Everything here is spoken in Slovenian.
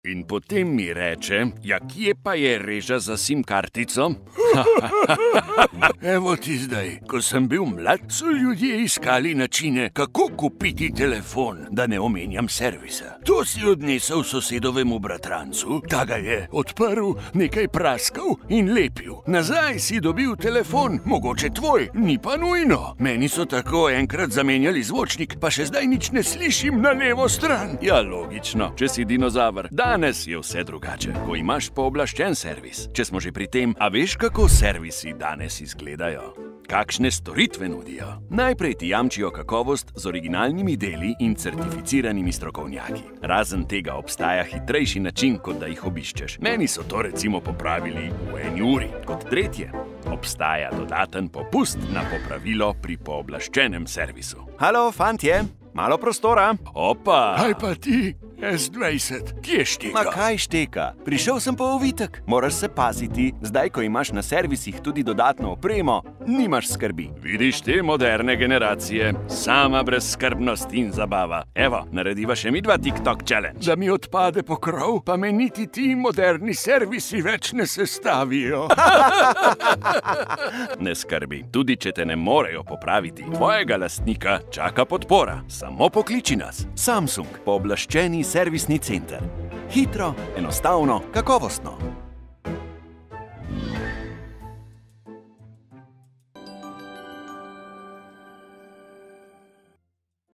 In potem mi reče, ja, kje pa je reža za SIM kartico? Evo ti zdaj, ko sem bil mlad, so ljudje iskali načine, kako kupiti telefon, da ne omenjam servisa. To si odnesel sosedovemu bratrancu, ta ga je odprl, nekaj praskal in lepil. Nazaj si dobil telefon, mogoče tvoj, ni pa nujno. Meni so tako enkrat zamenjali zvočnik, pa še zdaj nič ne slišim na levo stran. Ja, logično, če si dinozaver. Danes je vse drugače, ko imaš pooblaščen servis. Če smo že pri tem, a veš, kako servisi danes izgledajo? Kakšne storitve nudijo? Najprej ti jamčijo kakovost z originalnimi deli in certificiranimi strokovnjaki. Razen tega obstaja hitrejši način, kot da jih obiščeš. Meni so to recimo popravili v 1 uri. Kot tretje, obstaja dodaten popust na popravilo pri pooblaščenem servisu. Halo, fantje, malo prostora. Opa! Kaj pa ti? S20, kje šteka? Ma kaj šteka? Prišel sem po ovitek. Moraš se paziti, zdaj, ko imaš na servisih tudi dodatno opremo, nimaš skrbi. Vidiš te moderne generacije, sama brezskrbnost in zabava. Evo, narediva še midva TikTok challenge. Da mi odpade pokrov, pa me niti ti moderni servisi več ne sestavijo. Ne skrbi, tudi če te ne morejo popraviti, tvojega lastnika čaka podpora. Samo pokliči nas. Samsung, pooblaščeni servisni center. Hitro, enostavno, kakovostno.